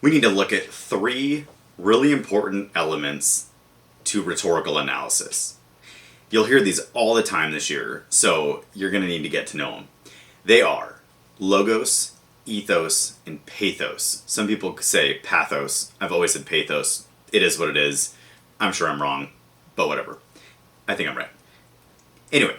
we need to look at three really important elements to rhetorical analysis. You'll hear these all the time this year, so you're going to need to get to know them. They are logos, ethos, and pathos. Some people say pathos. I've always said pathos. It is what it is. I'm sure I'm wrong, but whatever. I think I'm right. Anyway,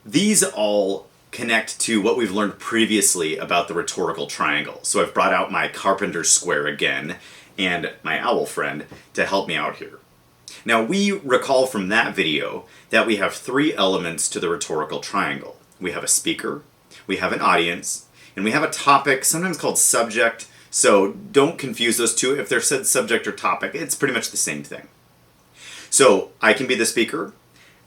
these all connect to what we've learned previously about the rhetorical triangle. So I've brought out my carpenter's square again and my owl friend to help me out here. Now we recall from that video that we have three elements to the rhetorical triangle. We have a speaker, we have an audience, and we have a topic, sometimes called subject. So don't confuse those two. If they're said subject or topic, it's pretty much the same thing. So I can be the speaker,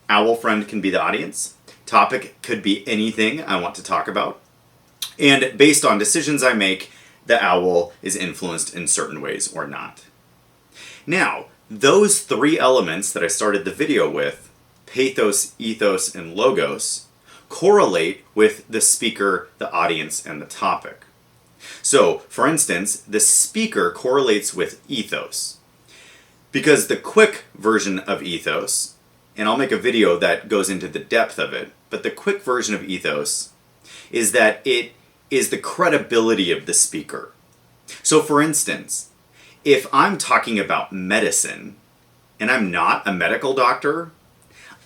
owl friend can be the audience, topic could be anything I want to talk about, and based on decisions I make, the owl is influenced in certain ways or not. Now, those three elements that I started the video with, pathos, ethos, and logos, correlate with the speaker, the audience, and the topic. So, for instance, the speaker correlates with ethos. Because the quick version of ethos, and I'll make a video that goes into the depth of it, but the quick version of ethos is that it is the credibility of the speaker. So for instance, if I'm talking about medicine, and I'm not a medical doctor,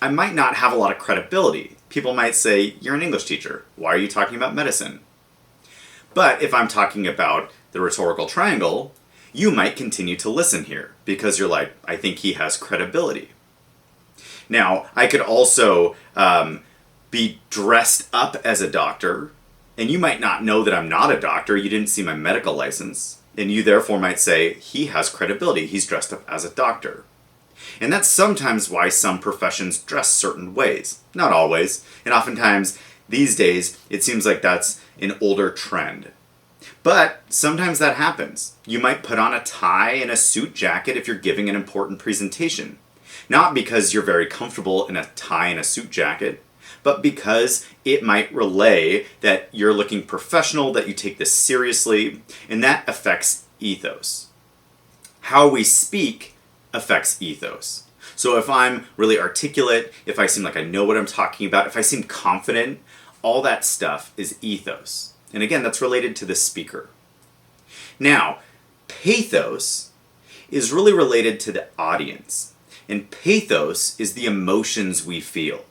I might not have a lot of credibility. People might say, you're an English teacher, why are you talking about medicine? But if I'm talking about the rhetorical triangle, you might continue to listen here, because you're like, I think he has credibility. Now, I could also be dressed up as a doctor, and you might not know that I'm not a doctor, you didn't see my medical license, and you therefore might say, he has credibility, he's dressed up as a doctor. And that's sometimes why some professions dress certain ways. Not always, and oftentimes these days it seems like that's an older trend. But sometimes that happens. You might put on a tie and a suit jacket if you're giving an important presentation. Not because you're very comfortable in a tie and a suit jacket, but because it might relay that you're looking professional, that you take this seriously, and that affects ethos. How we speak affects ethos. So if I'm really articulate, if I seem like I know what I'm talking about, if I seem confident, all that stuff is ethos. And again, that's related to the speaker. Now, pathos is really related to the audience. And pathos is the emotions we feel.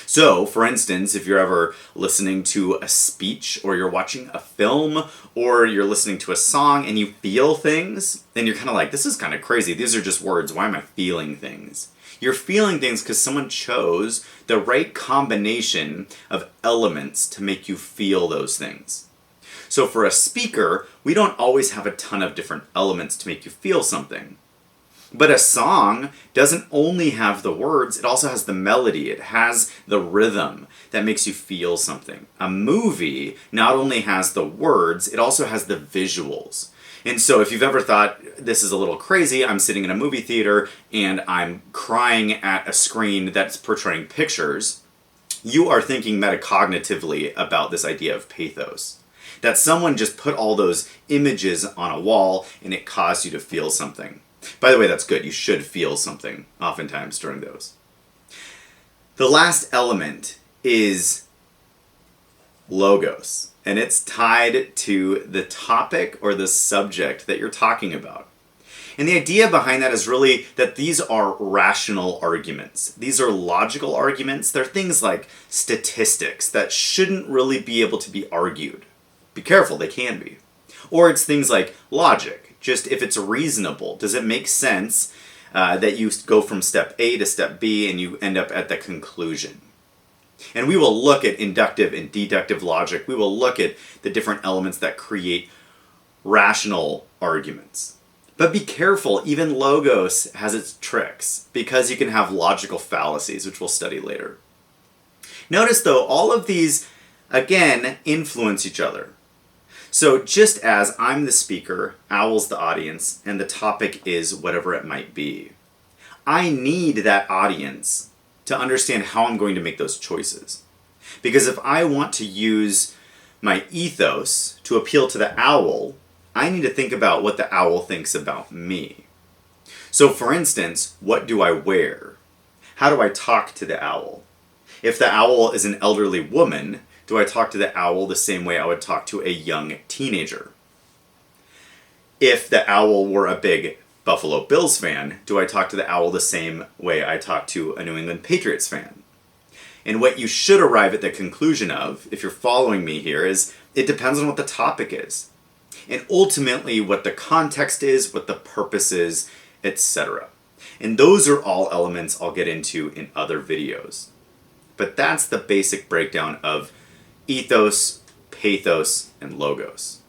So, for instance, if you're ever listening to a speech, or you're watching a film, or you're listening to a song and you feel things, then you're kind of like, this is kind of crazy. These are just words. Why am I feeling things? You're feeling things because someone chose the right combination of elements to make you feel those things. So for a speaker, we don't always have a ton of different elements to make you feel something. But a song doesn't only have the words, it also has the melody, it has the rhythm that makes you feel something. A movie not only has the words, it also has the visuals. And so if you've ever thought, this is a little crazy, I'm sitting in a movie theater and I'm crying at a screen that's portraying pictures, you are thinking metacognitively about this idea of pathos. That someone just put all those images on a wall and it caused you to feel something. By the way, that's good. You should feel something oftentimes during those. The last element is logos, and it's tied to the topic or the subject that you're talking about. And the idea behind that is really that these are rational arguments. These are logical arguments. They're things like statistics that shouldn't really be able to be argued. Be careful, they can be. Or it's things like logic. Just if it's reasonable, does it make sense that you go from step A to step B and you end up at the conclusion? And we will look at inductive and deductive logic. We will look at the different elements that create rational arguments. But be careful, even logos has its tricks, because you can have logical fallacies, which we'll study later. Notice though, all of these, again, influence each other. So just as I'm the speaker, owl's the audience, and the topic is whatever it might be, I need that audience to understand how I'm going to make those choices. Because if I want to use my ethos to appeal to the owl, I need to think about what the owl thinks about me. So for instance, what do I wear? How do I talk to the owl? If the owl is an elderly woman, do I talk to the owl the same way I would talk to a young teenager? If the owl were a big Buffalo Bills fan, do I talk to the owl the same way I talk to a New England Patriots fan? And what you should arrive at the conclusion of, if you're following me here, is it depends on what the topic is. And ultimately what the context is, what the purpose is, etc. And those are all elements I'll get into in other videos. But that's the basic breakdown of ethos, pathos, and logos.